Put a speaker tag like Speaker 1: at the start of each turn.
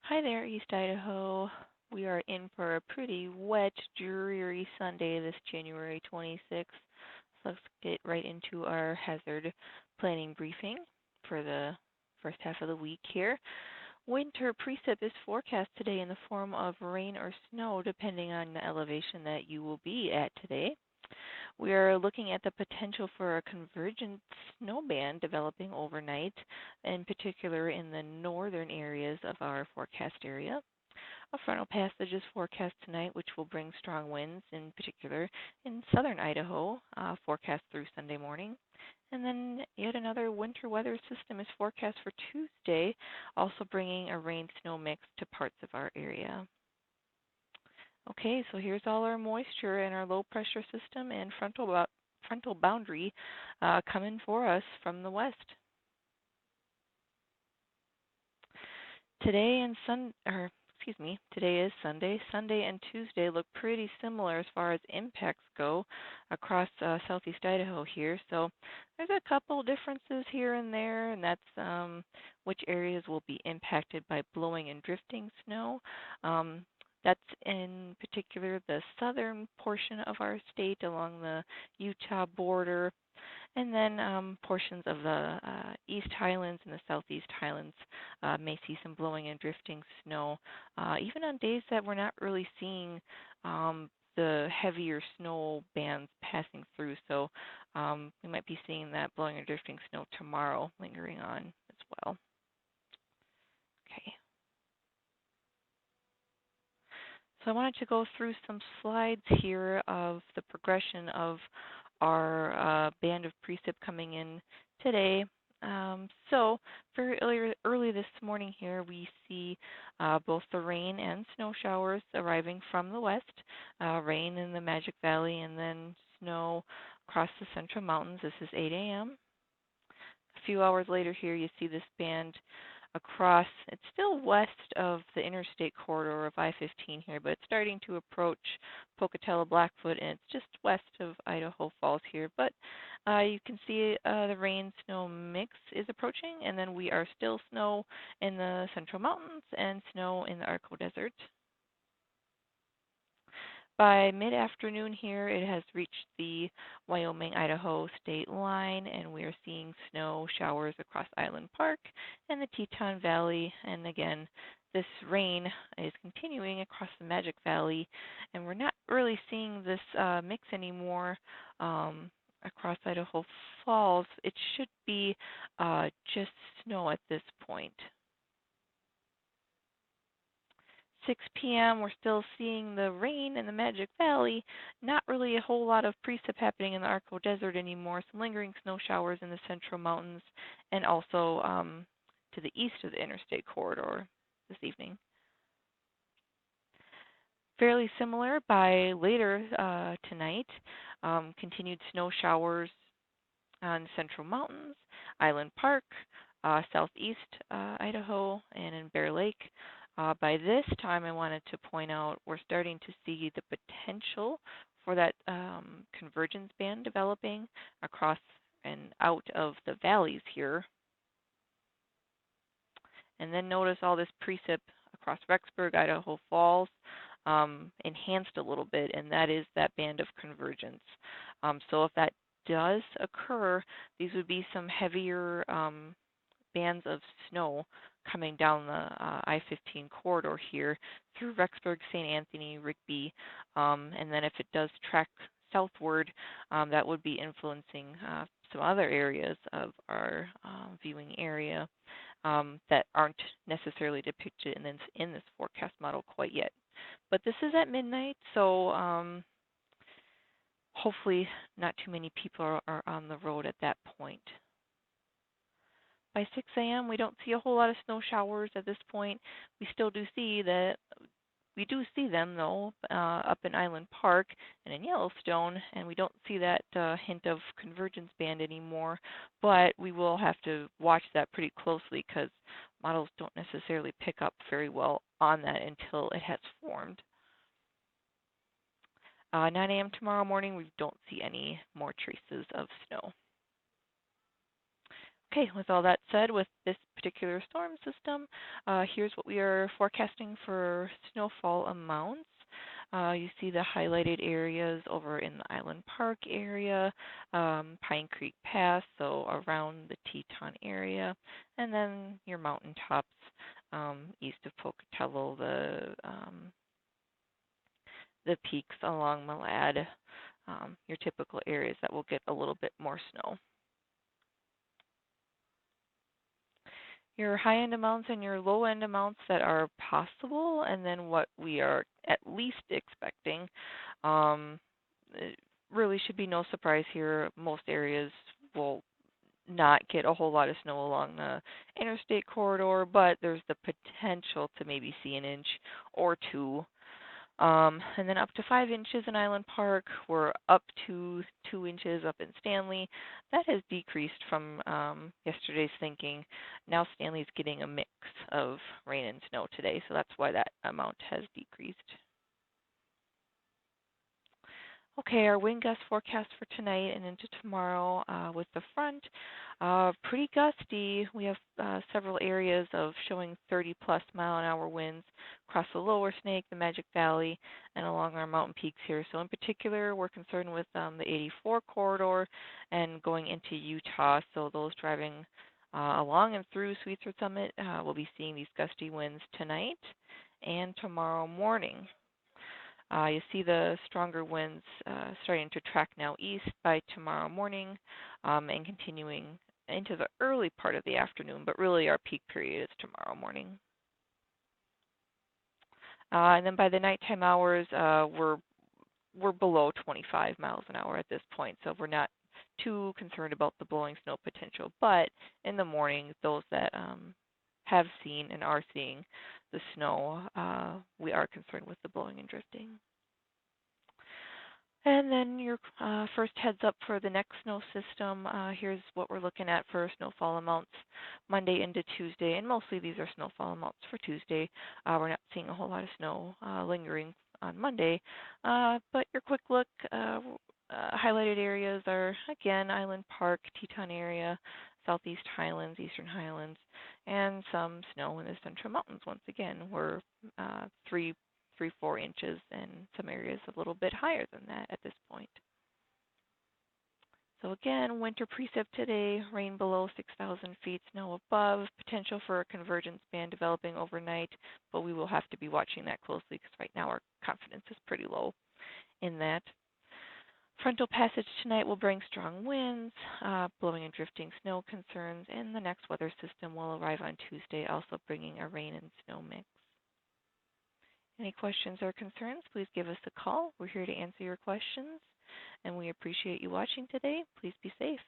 Speaker 1: Hi there, East Idaho. We are in for a pretty wet, dreary Sunday this January 26th. So let's get right into our hazard planning briefing for the first half of the week here. Winter precip is forecast today in the form of rain or snow, depending on the elevation that you will be at today. We are looking at the potential for a convergent snow band developing overnight, in particular in the northern areas of our forecast area. A frontal passage is forecast tonight, which will bring strong winds, in particular in southern Idaho, forecast through Sunday morning. And then yet another winter weather system is forecast for Tuesday, also bringing a rain-snow mix to parts of our area. Okay, so here's all our moisture and our low pressure system and frontal boundary coming for us from the west. Today is Sunday. Sunday and Tuesday look pretty similar as far as impacts go across southeast Idaho here. So there's a couple differences here and there, and that's which areas will be impacted by blowing and drifting snow. That's in particular the southern portion of our state along the Utah border, and then portions of the East Highlands and the Southeast Highlands may see some blowing and drifting snow, even on days that we're not really seeing the heavier snow bands passing through. So we might be seeing that blowing and drifting snow tomorrow lingering on as well. Okay. So I wanted to go through some slides here of the progression of our band of precip coming in today. So very early this morning here, we see both the rain and snow showers arriving from the west, rain in the Magic Valley and then snow across the Central Mountains. This is 8 a.m. A few hours later here, you see this band across. It's still west of the interstate corridor of I-15 here, but it's starting to approach Pocatello, Blackfoot, and it's just west of Idaho Falls here. But you can see the rain-snow mix is approaching, and then we are still snow in the Central Mountains and snow in the Arco Desert. By mid-afternoon here, it has reached the Wyoming-Idaho state line, and we are seeing snow showers across Island Park and the Teton Valley. And again, this rain is continuing across the Magic Valley, and we're not really seeing this mix anymore across Idaho Falls. It should be just snow at this point. 6 p.m., we're still seeing the rain in the Magic Valley. Not really a whole lot of precip happening in the Arco Desert anymore. Some lingering snow showers in the Central Mountains and also to the east of the interstate corridor this evening. Fairly similar by later tonight. Continued snow showers on the Central Mountains, Island Park, southeast Idaho, and in Bear Lake. By this time, I wanted to point out we're starting to see the potential for that convergence band developing across and out of the valleys here. And then notice all this precip across Rexburg, Idaho Falls, enhanced a little bit, and that is that band of convergence. So if that does occur, these would be some heavier bands of snow coming down the I-15 corridor here through Rexburg, St. Anthony, Rigby, and then if it does track southward, that would be influencing some other areas of our viewing area that aren't necessarily depicted in this forecast model quite yet. But this is at midnight, so hopefully not too many people are on the road at that point. By 6 a.m., we don't see a whole lot of snow showers at this point. We still do see that. We do see them, though, up in Island Park and in Yellowstone, and we don't see that hint of convergence band anymore. But we will have to watch that pretty closely because models don't necessarily pick up very well on that until it has formed. 9 a.m. tomorrow morning, we don't see any more traces of snow. Okay, with all that said, with this particular storm system, here's what we are forecasting for snowfall amounts. You see the highlighted areas over in the Island Park area, Pine Creek Pass, so around the Teton area, and then your mountaintops east of Pocatello, the peaks along Malad, your typical areas that will get a little bit more snow. Your high-end amounts and your low-end amounts that are possible, and then what we are at least expecting. It really should be no surprise here. Most areas will not get a whole lot of snow along the interstate corridor, but there's the potential to maybe see an inch or two. And then up to 5 inches in Island Park. We're up to 2 inches up in Stanley. That has decreased from yesterday's thinking. Now Stanley's getting a mix of rain and snow today, so that's why that amount has decreased. Okay, our wind gust forecast for tonight and into tomorrow with the front, pretty gusty. We have several areas of showing 30-plus mile-an-hour winds across the Lower Snake, the Magic Valley, and along our mountain peaks here. So in particular, we're concerned with the 84 corridor and going into Utah. So those driving along and through Sweetser Summit will be seeing these gusty winds tonight and tomorrow morning. You see the stronger winds starting to track now east by tomorrow morning and continuing into the early part of the afternoon, but really our peak period is tomorrow morning. And then by the nighttime hours, we're below 25 miles an hour at this point, so we're not too concerned about the blowing snow potential. But in the morning, those that have seen and are seeing the snow, we are concerned with the blowing and drifting. And then your first heads up for the next snow system. Here's what we're looking at for snowfall amounts Monday into Tuesday, and mostly these are snowfall amounts for Tuesday. We're not seeing a whole lot of snow lingering on Monday, but your quick look highlighted areas are, again, Island Park, Teton area, Southeast Highlands, Eastern Highlands, and some snow in the Central Mountains. Once again, we're 3-4 inches, and some areas a little bit higher than that at this point. So again, winter precip today, rain below 6,000 feet, snow above, potential for a convergence band developing overnight, but we will have to be watching that closely because right now our confidence is pretty low in that. Frontal passage tonight will bring strong winds, blowing and drifting snow concerns, and the next weather system will arrive on Tuesday, also bringing a rain and snow mix. Any questions or concerns, please give us a call. We're here to answer your questions, and we appreciate you watching today. Please be safe.